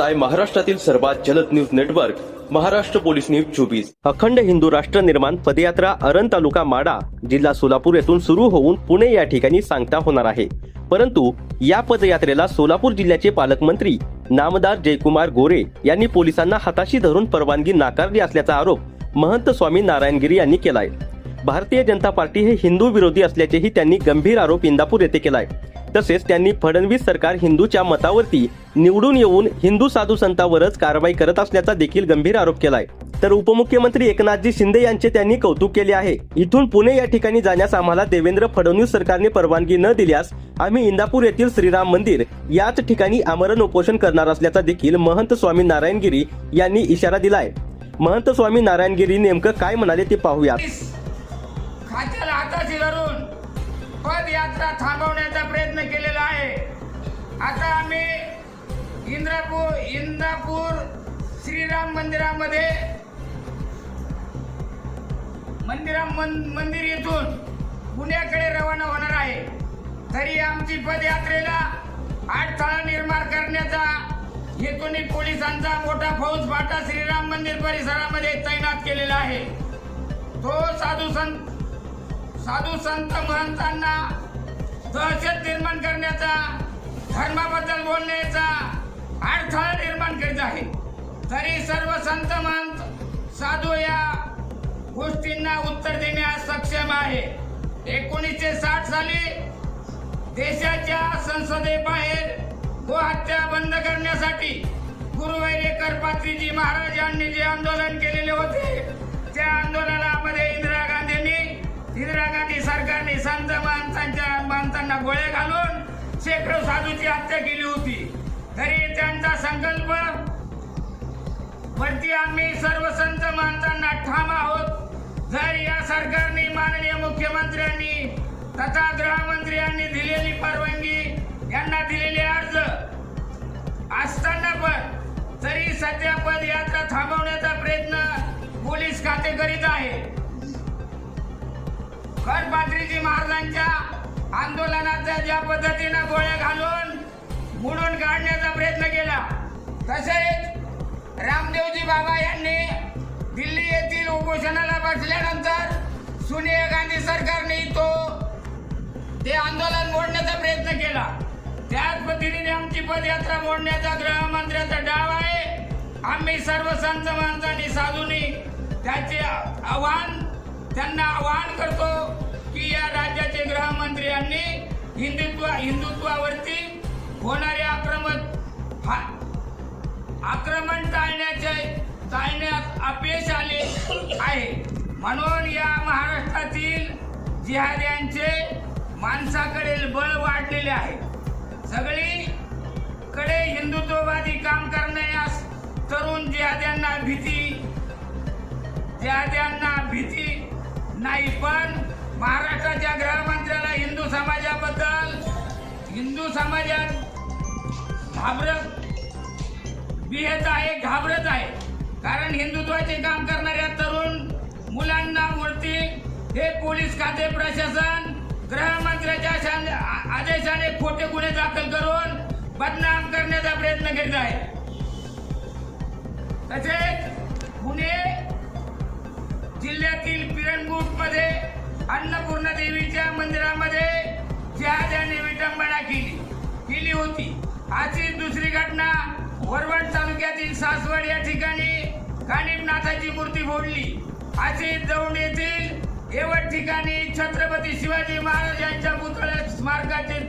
पाहताय महाराष्ट्रातील सर्वात जलद news network Maharashtra police news 24। अखंड हिंदू राष्ट्र निर्माण पदयात्रा अरण तालुका माडा जिल्हा सोलापूर येथून सुरू होऊन पुणे या ठिकाणी सांगता होणार आहे। परंतु या पदयात्रेला सोलापूर जिल्ह्याचे पालकमंत्री नामदार जयकुमार गोरे यांनी पोलिसांना हाताशी धरून परवानगी नाकारली असल्याचा आरोप महंत स्वामी नारायणगिरी यांनी केलाय। भारतीय जनता पार्टी हे हिंदू विरोधी असल्याचेही त्यांनी गंभीर आरोप इंदापूर येथे केलाय। तसेच त्यांनी फडणवीस सरकार हिंदूच्या मतावरती निवडून येऊन हिंदू साधू संतांवरच कारवाई करत असल्याचा देखील गंभीर आरोप केलाय। तर उपमुख्यमंत्री एकनाथजी शिंदे यांचे त्यांनी कौतुक केले आहे। इथून पुणे या ठिकाणी जाण्यास आम्हाला देवेंद्र फडणवीस सरकारने परवानगी न दिल्यास आम्ही इंदापूर येथील श्रीराम मंदिर याच ठिकाणी आमरण उपोषण करणार असल्याचा देखील महंत स्वामी नारायणगिरी यांनी इशारा दिलाय। महंत स्वामी नारायणगिरी नेमकं काय म्हणाले ते पाहूया। खात्याला हाताशी धरून पदयात्रा थांबवण्याचा प्रयत्न केलेला आहे। आता आम्ही इंदापूर श्रीराम मंदिरामध्ये मंदिर येथून पुण्याकडे रवाना होणार आहे। तरी आमची पदयात्रेला अडथळा निर्माण करण्याचा हेतूने पोलिसांचा मोठा फौजफाटा श्रीराम मंदिर परिसरामध्ये तैनात केलेला आहे। तो साधू संत महंतांना दहशत निर्माण करण्याचा, धर्माबद्दल बोलण्याचा अडथळा निर्माण करीत आहे। तरी सर्व संत महंत साधू या गोष्टींना उत्तर देण्यास सक्षम आहे। 1960 साली देशाच्या संसदेबाहेर गोहत्या बंद करण्यासाठी गुरुवैरेकर पात्रीजी महाराज यांनी जे आंदोलन केलेले होते, त्या आंदोलनामध्ये इंदिरा गांधी सरकारने संत माणसांना गोळ्या घालून शेकडो साधूची हत्या केली होती। तरी त्यांचा संकल्प वरती आम्ही सर्व संत माणसांना ठाम आहोत। जर या सरकारने माननीय मुख्यमंत्र्यांनी तथा गृहमंत्र्यांनी दिलेली परवानगी, यांना दिलेले अर्ज असताना पण तरी सध्या पदयात्रा थांबवण्याचा प्रयत्न पोलीस खाते करीत आहे। पात्रीजी महाराजांच्या आंदोलनाचा ज्या पद्धतीने गोळ्या घालून मोडून काढण्याचा प्रयत्न केला, तसेच रामदेवजी बाबा यांनी दिल्ली येथील उपोषणाला बसल्यानंतर सोनिया गांधी सरकारने ते आंदोलन मोडण्याचा प्रयत्न केला। त्याच पद्धतीने आमची पदयात्रा मोडण्याचा गृहमंत्र्यांचा डाव आहे। आम्ही सर्व संत माणसांनी साधूंनी त्यांना आवाहन करतो की या राज्याचे गृहमंत्री यांनी हिंदुत्वावरती होणारे आक्रमण टाळण्यात अपयश आले आहे। म्हणून या महाराष्ट्रातील जिहाद्यांचे माणसाकडे बळ वाढलेले आहे। सगळीकडे हिंदुत्ववादी काम करण्यास तरुण जिहाद्यांना भीती नाही, पण महाराष्ट्राच्या गृहमंत्र्याला हिंदू समाजात घाबरत आहे। कारण हिंदुत्वाचे काम करणाऱ्या तरुण मुलांना वरती हे पोलीस खाते, प्रशासन गृहमंत्र्याच्या आदेशाने खोटे गुन्हे दाखल करून बदनाम करण्याचा प्रयत्न करीत आहे। तसेच पुणे जिल्ह्यातील पिरंगुटमध्ये अन्नपूर्णा देवीच्या मंदिरामध्ये जिहाद्यांनी विटंबना केली होती। अशीच दुसरी घटना वरवड तालुक्यातील सासवड या ठिकाणी कानिपनाथाची मूर्ती फोडली। अशीच दौंड येथील येवट ठिकाणी छत्रपती शिवाजी महाराज यांच्या पुतळ्या स्मारकाची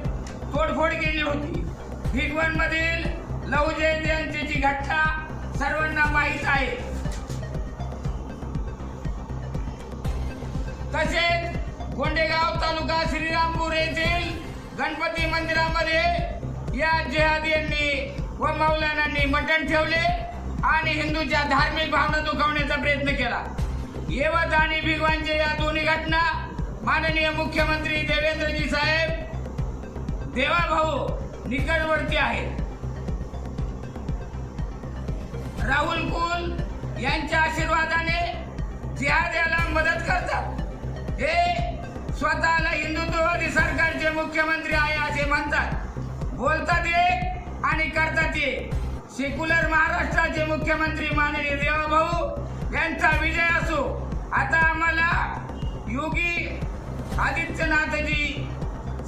तोडफोड केली होती। भिगवण मधील लहू जयंतीची घटना सर्वांना माहीत आहे। तसेच गोंडेगाव तालुका श्रीरामपूर येथील गणपती मंदिरामध्ये या जिहादींनी व मौलानांनी मटण ठेवले आणि हिंदूच्या धार्मिक भावना दुखावण्याचा प्रयत्न केला। येवत आणि भिगवणच्या या दोन्ही घटना माननीय मुख्यमंत्री देवेंद्रजी साहेब देवाभाऊ निकटवर्ती आहेत। राहुल कुल यांच्या आशीर्वादाने जिहाद्याला मदत करतात। हे स्वतःला हिंदुत्ववादी सरकारचे मुख्यमंत्री आहे असे म्हणतात, बोलतात एक आणि करतात एक। सेक्युलर महाराष्ट्राचे मुख्यमंत्री माननीय देवाभाऊ यांचा विजय असो. आता आम्हाला योगी आदित्यनाथजी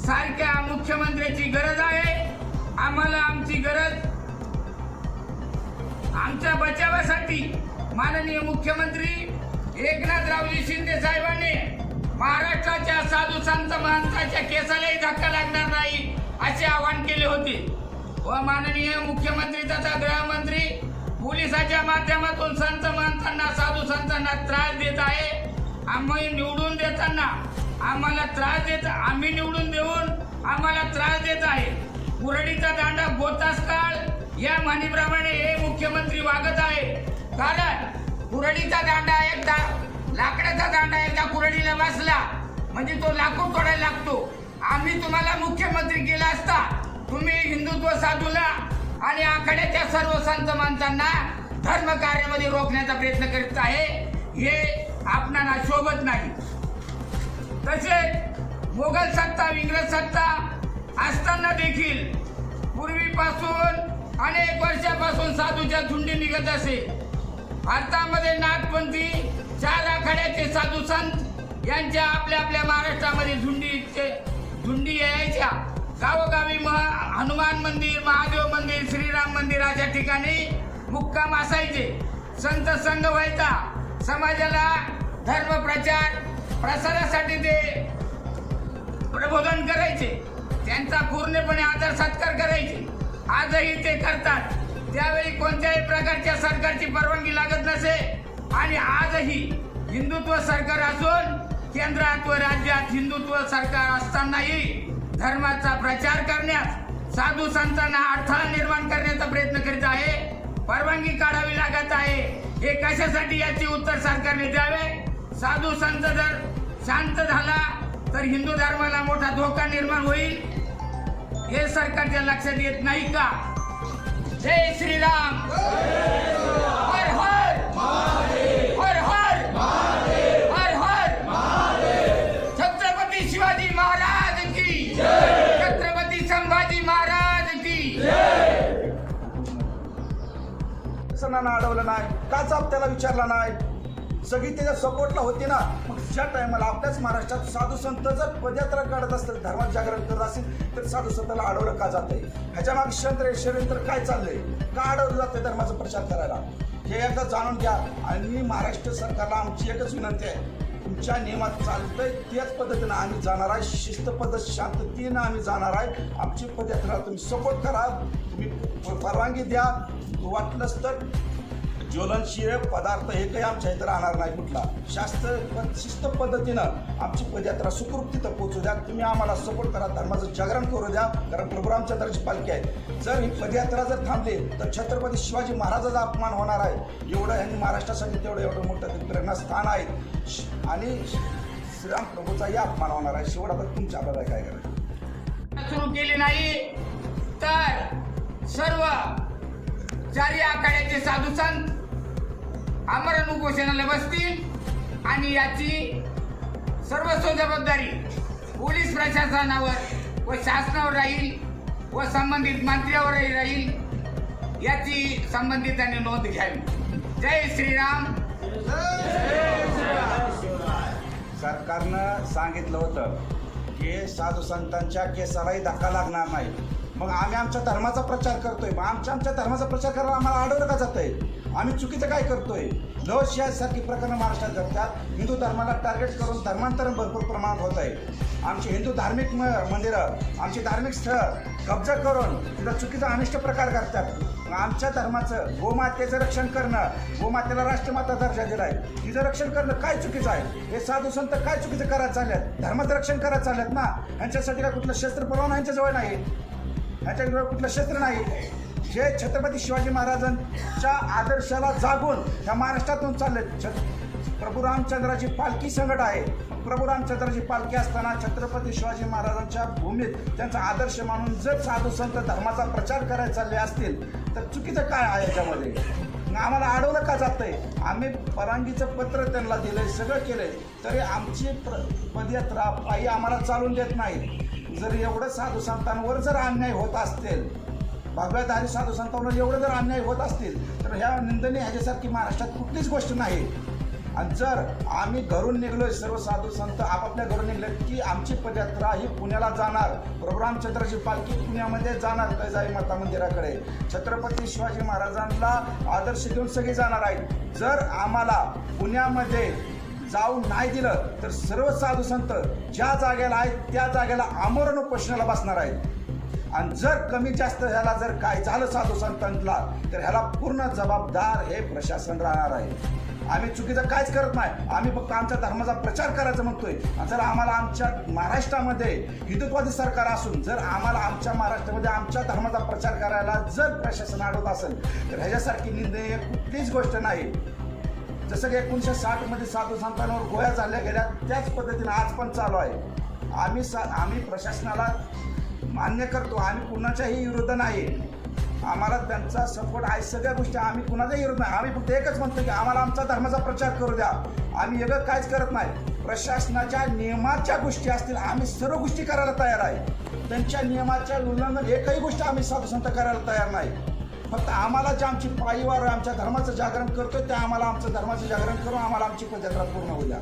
सारख्या मुख्यमंत्र्याची गरज आहे. आम्हाला आमची गरज आमच्या बचावासाठी माननीय मुख्यमंत्री एकनाथरावजी शिंदे साहेबांनी महाराष्ट्राच्या साधू संत महंतांच्या केसालाही धक्का लागणार नाही असे आवाहन केले होते व माननीय मुख्यमंत्री तथा गृहमंत्री पोलिसाच्या माध्यमातून संत महंतांना साधू संतांना त्रास देत आहे. आम्ही निवडून देताना आम्हाला त्रास देत आम्ही निवडून देऊन आम्हाला त्रास देत आहे. कुऱ्हाडीचा दांडा गोतास काळ या म्हणीप्रमाणे हे मुख्यमंत्री वागत आहे. कारण कुऱ्हाडीचा दांडा एकदा लाकडाचा दांडा एकदा कुऱ्हाडीला बसला म्हणजे तो लाकूड तोडायला लागतो. आम्ही तुम्हाला मुख्यमंत्री केला असता तुम्ही हिंदुत्व साधूला आणि आखाड्याच्या सर्व संत माणसांना धर्म कार्यामध्ये रोखण्याचा प्रयत्न करीत आहे. हे आपणाला शोभत नाही. तसेच मोगल सत्ता इंग्रज सत्ता असताना देखील पूर्वीपासून अनेक वर्षापासून साधूच्या झुंडी निघत असे. भारतामध्ये नाथपंथी चार आखाड्याचे साधू संत यांच्या आपल्या आपल्या महाराष्ट्रामध्ये झुंडी यायच्या. गावोगावी हनुमान मंदिर, महादेव मंदिर, श्रीराम मंदिर अशा ठिकाणी मुक्काम असायचे. संत संघ व्हायचा. समाजाला धर्म प्रसारासाठी ते प्रबोधन करायचे. त्यांचा पूर्णपणे आदर सत्कार करायचे. आजही ते करतात. त्यावेळी कोणत्याही प्रकारच्या सरकारची परवानगी लागत नसे आणि आजही हिंदुत्व सरकार असून केंद्रात व राज्यात हिंदुत्व सरकार असतानाही धर्माचा प्रचार करण्यास साधू संतांना अडथळा निर्माण करण्याचा प्रयत्न करीत आहे. परवानगी काढावी लागत आहे. हे कशासाठी याचे उत्तर सरकारने द्यावे. साधू संत जर शांत झाला तर हिंदू धर्माला मोठा धोका निर्माण होईल. हे सरकारच्या लक्षात येत नाही का. जय श्रीराम. हर हर हर हर हर हर. छत्रपती शिवाजी महाराज की छत्रपती संभाजी महाराज की. सणांना अडवलं नाही का, जाब त्याला विचारला नाही. सगळी त्याच्या सपोर्टला होती ना. मग ज्या टायमाला आपल्याच महाराष्ट्रात साधू संत जर पदयात्रा काढत असतील, धर्मात जागरण करत असतील तर साधू संतांना अडवलं का जातंय. ह्याच्या मागे षडयंत्र काय चाललंय, का अडवलं जातंय धर्माचा प्रचार करायला, हे एकदा जाणून घ्या. आणि महाराष्ट्र सरकारला आमची एकच विनंती आहे, तुमच्या नियमात चालतंय त्याच पद्धतीनं आम्ही जाणार आहे. शिस्तपद्धत शांततेनं आम्ही जाणार आहे. आमची पदयात्रा तुम्ही सपोर्ट करा, तुम्ही परवानगी द्या. वाटलंच तर ज्वलनशील पदार्थ हे काही आमच्या इथं राहणार नाही. कुठला शिस्त पद्धतीनं आमची पदयात्रा सुखरूप तिथं पोहोचू द्या. तुम्ही आम्हाला सपोर्ट करा, धर्माचं जागरण करू द्या. कारण प्रभू रामचंद्राची पालखी आहे. जर ही पदयात्रा जर थांबली तर छत्रपती शिवाजी महाराजाचा अपमान होणार आहे. एवढं ह्यांनी महाराष्ट्रासाठी एवढं मोठं प्रेरणास्थान आहे आणि श्रीराम प्रभूचाही अपमान होणार आहे. शेवट आता तुमच्या आपल्याला काय करायचं. सुरू केली नाही तर सर्व चारी आखाड्याचे साधू संत आमरण उपोषणाला बसतील आणि याची सर्वस्व जबाबदारी पोलीस प्रशासनावर व शासनावर राहील व संबंधित मंत्र्यावरही राहील. याची संबंधितांनी नोंद घ्यावी. जय श्रीराम. सरकारनं सांगितलं होतं की साधू संतांच्या केसालाही धक्का लागणार नाही. मग आम्ही आमच्या धर्माचा प्रचार करतोय. मग आमच्या धर्माचा प्रचार करायला आम्हाला अडवलं का जातंय. आम्ही चुकीचं काय करतोय. लवशियासारखी प्रकरणं महाराष्ट्रात घडतात. हिंदू धर्माला टार्गेट करून धर्मांतरण भरपूर प्रमाणात होत आहे. आमची हिंदू धार्मिक मंदिरं, आमची धार्मिक स्थळं कब्जा करून तिथं चुकीचा अनिष्ट प्रकार करतात. आमच्या धर्माचं गोमातेचं रक्षण करणं, गोमातेला राष्ट्रमाता दर्जा दिलाय, तिचं रक्षण करणं काय चुकीचं आहे. हे साधू संत काय चुकीचं करायला चालल्यात. धर्माचं रक्षण करायला चालल्यात ना. यांच्यासाठी काय कुठलं शस्त्र परवाना यांच्याजवळ नाही. ह्याच्याकडे कुठलं शस्त्र नाही. जे छत्रपती शिवाजी महाराजांच्या आदर्शाला जागून ह्या महाराष्ट्रातून चालले. प्रभू रामचंद्राची पालखी संकट आहे. प्रभू रामचंद्राची पालखी असताना छत्रपती शिवाजी महाराजांच्या भूमीत त्यांचा आदर्श मानून जर साधू संत धर्माचा प्रचार करायला चालले असतील तर चुकीचं काय आहे याच्यामध्ये. आम्हाला अडवलं का जातंय. आम्ही परवानगीचं पत्र त्यांना दिलंय, सगळं केलंय, तरी आमची पदयात्रा पायी आम्हाला चालून देत नाही. जर एवढं साधू संतांवर जर अन्याय होत असतील भगव्याधारी साधू संतांवर एवढे जर अन्याय होत असतील तर ह्या निंदनीय ह्याच्यासारखी महाराष्ट्रात कुठलीच गोष्ट नाही. आणि जर आम्ही घरून निघलोय, सर्व साधू संत आपापल्या घरून निघले की आमची पदयात्रा ही पुण्याला जाणार, प्रभू रामचंद्राची पालखी पुण्यामध्ये जाणार कैजाई माता मंदिराकडे, छत्रपती शिवाजी महाराजांना आदर्श घेऊन सगळे जाणार आहेत. जर आम्हाला पुण्यामध्ये जाऊ नाही दिलं तर सर्व साधू संत ज्या जागेला आहेत त्या जागेला आमरण उपोषणाला बसणार आहेत. आणि जर कमी जास्त ह्याला जर काय झालं साधू संतांना तर ह्याला पूर्ण जबाबदार हे प्रशासन राहणार आहे. आम्ही चुकीचं काहीच करत नाही, आम्ही फक्त आमच्या धर्माचा प्रचार करायचा म्हणतोय. जर आम्हाला आमच्या महाराष्ट्रामध्ये हिंदुत्वादी सरकार असून जर आम्हाला आमच्या महाराष्ट्रामध्ये आमच्या धर्माचा प्रचार करायला जर प्रशासन अडवत असेल तर ह्याच्यासारखी निंदनीय कुठलीच गोष्ट नाही. जसं की 1960 मध्ये साधू संतांवर गोळ्या झाल्या गेल्या त्याच पद्धतीने आज पण चालू आहे. आम्ही प्रशासनाला मान्य करतो, आम्ही कुणाच्याही विरुद्ध नाही, आम्हाला त्यांचा सपोर्ट आहे. सगळ्या गोष्टी आम्ही कुणाचाही विरोध नाही, आम्ही फक्त एकच म्हणतो की आम्हाला आमचा धर्माचा प्रचार करू द्या. आम्ही वेगळं काहीच करत नाही. प्रशासनाच्या नियमाच्या गोष्टी असतील आम्ही सर्व गोष्टी करायला तयार आहे. त्यांच्या नियमाच्या उल्लंघन एकही गोष्ट आम्ही साधू संत करायला तयार नाही. फक्त आम्हाला जे आमची पायीवार आमच्या धर्माचं जागरण करतोय ते आम्हाला आमचं धर्माचं जागरण करून आम्हाला आमची पदयात्रा पूर्ण होऊ द्या.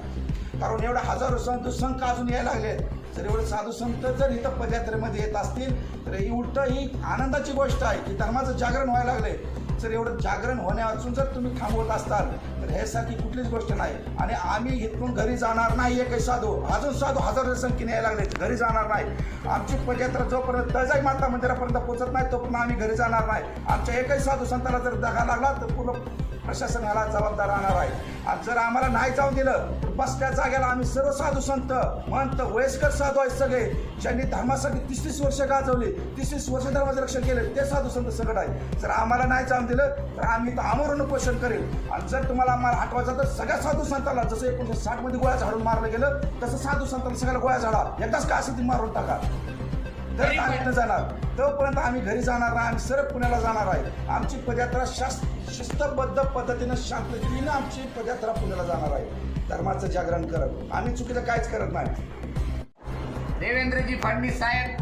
कारण एवढे हजारो साधू संत अजून यायला लागलेत. जर एवढे साधू संत जर इथं पदयात्रेमध्ये येत असतील तर ही उलट ही आनंदाची गोष्ट आहे की धर्माचं जागरण व्हायला लागले. जर एवढं जागरण होण्यापासून जर तुम्ही थांबवत असताल तर ह्यासाठी कुठलीच गोष्ट नाही. आणि आम्ही इथून घरी जाणार नाही. एकही साधू साधू हजारो संख्येने यायला लागले, घरी जाणार नाही. आमची पदयात्रा जोपर्यंत तळजाई माता मंदिरापर्यंत पोहोचत नाही तोपर्यंत आम्ही घरी जाणार नाही. आमच्या एकही साधू संताला जर दगा लागला तर पूर्ण प्रशासन ह्याला जबाबदार राहणार आहे. आणि जर आम्हाला नाही जाऊ दिलं तर बस त्या जागेला आम्ही सर्व साधू संत महंत वयस्कर साधू आहेत सगळे ज्यांनी धर्मासाठी 30 वर्ष गाजवली, 30 वर्ष धर्माचं रक्षण केले ते साधू संत सगळं आहे. जर आम्हाला नाही जाऊन दिलं तर आम्ही इथं आमरण उपोषण करेल. आणि जर तुम्हाला आम्हाला हटवायचं तर सगळ्या साधू संतांना जसं 1960 मध्ये गोळ्या झाडून मारलं गेलं तसं साधू संतांना सगळ्याला गोळ्या झाडा एकदाच का असं ती मारून टाका. तर आम्ही जाणार तोपर्यंत आम्ही घरी जाणार नाही, आम्ही सरळ पुण्याला जाणार आहे. आमची पदयात्रा शिस्तबद्ध पद्धतीनं शांततेनं आमची पदयात्रा पुण्याला जाणार आहे. धर्माचं जागरण करत आम्ही चुकीचं काहीच करत नाही. देवेंद्रजी फडणवीस साहेब,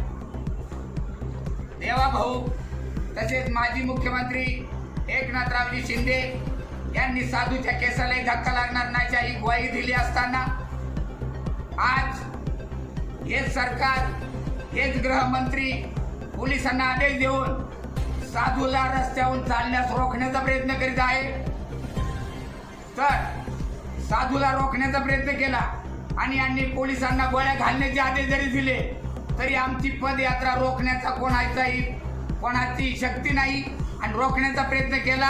देवाभाऊ तसेच माजी मुख्यमंत्री एकनाथरावजी शिंदे यांनी साधूच्या केसालाही धक्का लागणार नाही ही ग्वाही दिली असताना आज हेच सरकार, हेच गृहमंत्री पोलिसांना आदेश देऊन साधूला रस्त्यावरून चालण्यास रोखण्याचा प्रयत्न करीत आहे. तर साधूला रोखण्याचा प्रयत्न केला आणि यांनी पोलिसांना गोळ्या घालण्याचे आदेश जरी दिले तरी आमची पदयात्रा रोखण्याचा कोणाची शक्ती नाही. आणि रोखण्याचा प्रयत्न केला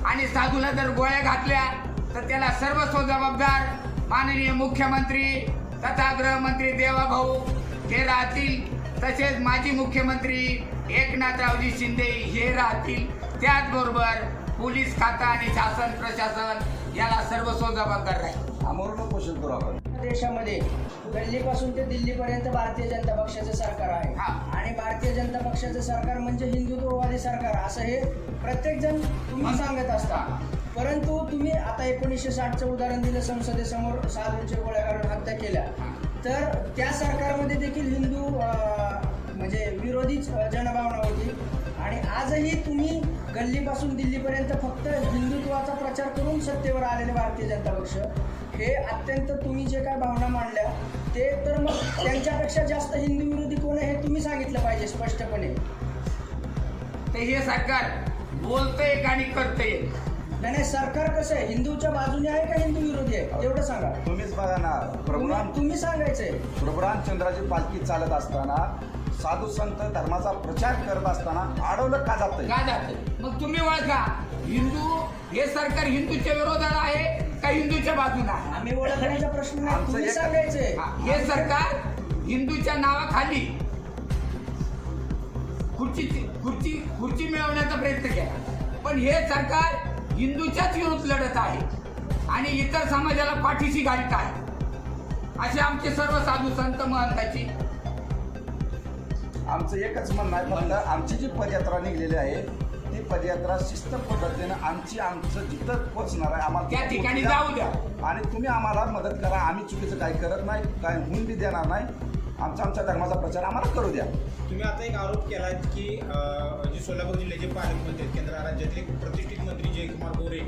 आणि साधूला जर गोळ्या घातल्या तर त्याला सर्वस्व जबाबदार माननीय मुख्यमंत्री तथा गृहमंत्री देवाभाऊ हे राहतील. तसेच माजी मुख्यमंत्री एकनाथरावजी शिंदे हे राहतील. त्याचबरोबर पोलीस खाता आणि शासन प्रशासन याला सर्वस्व जबाबदार राहील. आमरण उपोषण करू आपण. देशामध्ये गल्लीपासून ते दिल्लीपर्यंत भारतीय जनता पक्षाचं सरकार आहे. आणि भारतीय जनता पक्षाचं सरकार म्हणजे हिंदुत्ववादी सरकार असं हे प्रत्येक जण तुम्ही सांगत असता. परंतु तुम्ही आता 1960चं उदाहरण दिलं, संसदेसमोर साधूंच्या गोळ्या घालून हत्या केल्या. तर त्या सरकारमध्ये देखील हिंदू म्हणजे विरोधीच जनभावना होती. आणि आजही तुम्ही गल्लीपासून दिल्लीपर्यंत फक्त हिंदुत्वाचा प्रचार करून सत्तेवर आलेले भारतीय जनता पक्ष हे अत्यंत तुम्ही जे काय भावना मांडल्या ते तर मग त्यांच्यापेक्षा जास्त हिंदू विरोधी कोण आहे हे तुम्ही सांगितलं पाहिजे स्पष्टपणे. ते हे सरकार बोलतंय आणि करतंय. नाही, सरकार कसं आहे, हिंदूच्या बाजूने आहे का हिंदू विरोधी आहे तेवढं सांगा. तुम्हीच बघा ना, तुम्ही सांगायचंय. प्रभू रामचंद्राची पालखी चालत असताना साधू संत धर्माचा प्रचार करत असताना अडवलं का जातंय? मग तुम्ही ओळखा, हिंदू हे सरकार हिंदूच्या विरोधात आहे का हिंदूच्या बाजूला? आम्ही ओळखण्याचा प्रश्न नाही, तुम्ही सांगायचंय. हे सरकार हिंदूच्या नावाखाली खुर्ची मिळवण्याचा प्रयत्न केला, पण हे सरकार हिंदूच्याच विरोध लढत आहे आणि इतर समाजाला पाठीशी घालत आहे. असे आमचे सर्व साधू संत महंताची आमचं एकच म्हणणं आहे. फक्त आमची जी पदयात्रा निघलेली आहे ती पदयात्रा शिस्त पद्धतीनं आमचं जिथं पोचणार आहे आम्हाला त्या ठिकाणी जाऊ द्या. आणि तुम्ही आम्हाला मदत करा. आम्ही चुकीचं काही करत नाही, काय होऊन बी देणार नाही. आमच्या धर्माचा प्रचार आम्हाला करू द्या. तुम्ही आता एक आरोप केला की जे सोलापूर जिल्ह्याचे पालकमंत्री आहेत, केंद्र राज्यातले प्रतिष्ठित मंत्री जयकुमार गोरे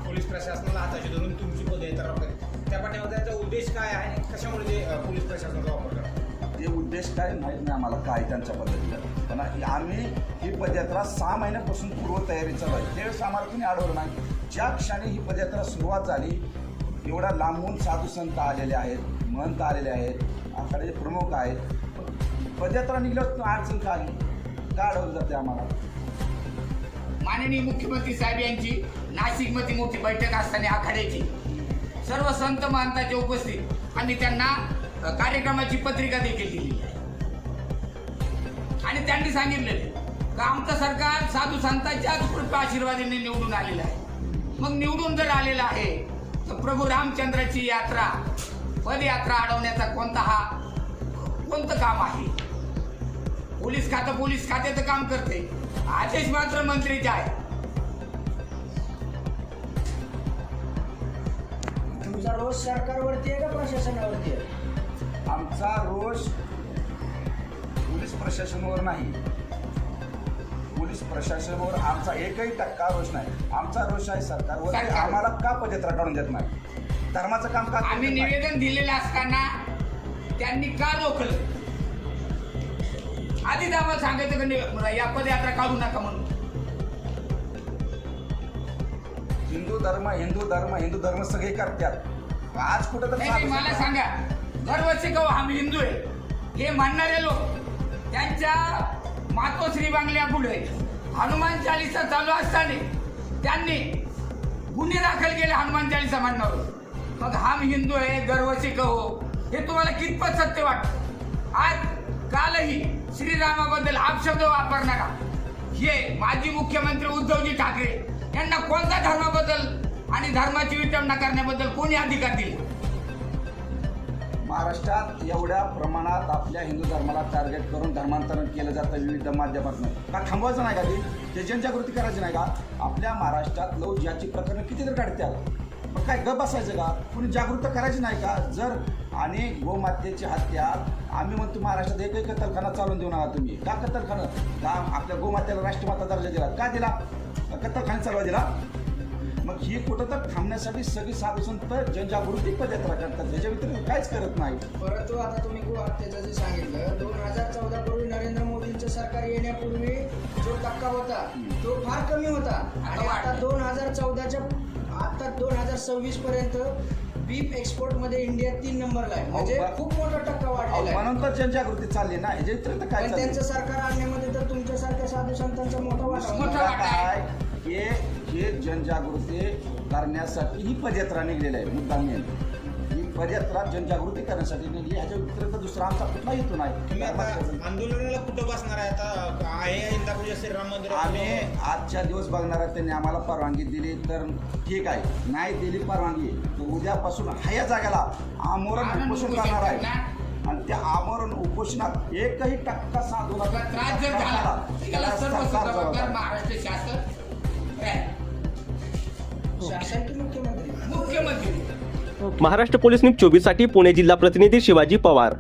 पोलीस प्रशासनाला हाताशी धरून तुमची पदयात्रा राबवतात. त्या पाठीमागे त्याचा उद्देश काय आहे, कशामुळे ते पोलीस प्रशासनाचा वापर करतात? ते उद्देश काय माहीत नाही आम्हाला काय त्यांच्या पद्धतीनं, पण आम्ही ही पदयात्रा 6 महिन्यापासून पूर्वतयारी चालू आहे. त्यावेळेस आम्हाला कुणी अडवलं नाही. ज्या क्षणी ही पदयात्रा सुरुवात झाली, एवढा लांबून साधू संत आलेले आहेत, महंत आलेले आहेत, आखाड्याचे प्रमुख आहेत. पदयात्रा निघल्यावर अडचण का आली, का अडवलं जाते आम्हाला? माननीय मुख्यमंत्री साहेब यांची नाशिकमध्ये मोठी बैठक असताना आखाड्याची सर्व संत महंतांच्या उपस्थित आम्ही त्यांना कार्यक्रमाची पत्रिका देखील दिली आणि त्यांनी सांगितलेले का आमचं सरकार साधू संतांच्याच कृपा आशीर्वादाने निवडून आलेलं आहे. मग निवडून जर आलेलं आहे तर प्रभू रामचंद्राची यात्रा पदयात्रा अडवण्याचा कोणतं काम आहे? पोलीस खात्याचं काम करते, आदेश मात्र मंत्रीचे आहे. तुमचा रोष सरकारवरती आहे का प्रशासनावरती आहे? आमचा रोष पोलीस प्रशासनावर नाही, पोलीस प्रशासनावर आमचा एकही टक्का रोष नाही. आमचा रोष आहे सरकारवर. सरकार. आम्हाला का पदयात्रा काढून देत नाही? धर्माचं काम का आम्ही करत नाही? निवेदन दिलेलं असताना त्यांनी का रोखलं? आधीच आम्हाला सांगायचं का या पदयात्रा काढू नका म्हणून. हिंदू धर्म सगळे करतात. आज कुठं तर नाही, मला सांगा, दरवर्षी कहू आम्ही हिंदू आहे हे म्हणणारे लोक त्यांच्या मातोश्री बांगल्या पुढे हनुमान चालीसा चालू असताना त्यांनी गुन्हे दाखल केले हनुमान चालीसा म्हणणार. मग हम हिंदू आहे दरवर्षी कहू हे तुम्हाला कितपत सत्य वाटतं? आज कालही श्रीरामाबद्दल अपशब्द वापरणारा हे माजी मुख्यमंत्री उद्धवजी ठाकरे यांना कोणत्या धर्माबद्दल आणि धर्माची विटंबना करण्याबद्दल कोणी अधिकार दिले? महाराष्ट्रात एवढ्या प्रमाणात आपल्या हिंदू धर्माला टार्गेट करून धर्मांतरण केलं जातं विविध माध्यमातून. का थांबवायचं नाही का? ते जनजागृती करायची नाही का? आपल्या महाराष्ट्रात लव जिहादची प्रकरणं किती तर काढतात, मग काय गप बसायचं का? कुणी जागृत करायची नाही का? जर आणि गोमातेची हत्या आम्ही म्हणतो महाराष्ट्रात एकही कत्तलखाना चालून देऊ नका तुम्ही. का कत्तलखाना? का आपल्या गोमातेला राष्ट्रमाता दर्जा दिला? का दिला? कत्तलखाना चालवा दिला? मग ही कुठं तर थांबण्यासाठी सगळी साधू संत जनजागृती पदयात्रा करतात, त्याच्या व्यतिरिक्त काहीच करत नाही. परंतु आता तुम्ही गोहत्येचं जे सांगितलं 2014 पूर्वी नरेंद्र मोदींचं सरकार येण्यापूर्वी जो टक्का होता तो फार कमी होता आणि आता 2026 पर्यंत बीफ एक्सपोर्ट मध्ये इंडिया 3 नंबरला आहे. म्हणजे खूप मोठा टक्का वाढलेला आहे. म्हणून तर जनजागृती चालली ना. ह्याच्या व्यतिरिक्त काय पण चाललंय? त्यांचं सरकार आणण्यामध्ये तर तुमच्यासारख्या साधू संतांचा मोठा वाटा होता. मोठा वाटा आहे. हे जनजागृती करण्यासाठी ही पदयात्रा निघलेली आहे. मुद्दा मेन ही पदयात्रा जनजागृती करण्यासाठी निघली. ह्याच्या व्यतिरिक्त दुसरा आमचा कुठला हेतू नाही. तुम्ही आता आंदोलनाला कुठं बसणार आहे? आता आहे इंदापूरच्या श्रीराम मंदिर आम्ही आजच्या दिवस बघणार आहे. त्यांनी आम्हाला परवानगी दिली तर ठीक आहे, नाही दिली परवानगी तर उद्यापासून हा या जागेला आमरण उपोषण करणार आहे. आणि त्या आमरण उपोषणात एकही टक्का साधूला त्रास जर झाला त्याला सर्व जबाबदार महाराष्ट्र शासन आहे. शासन की मुख्यमंत्री? मुख्यमंत्री. महाराष्ट्र पोलीस न्यूज 24 साठी पुणे जिल्हा प्रतिनिधी शिवाजी पवार.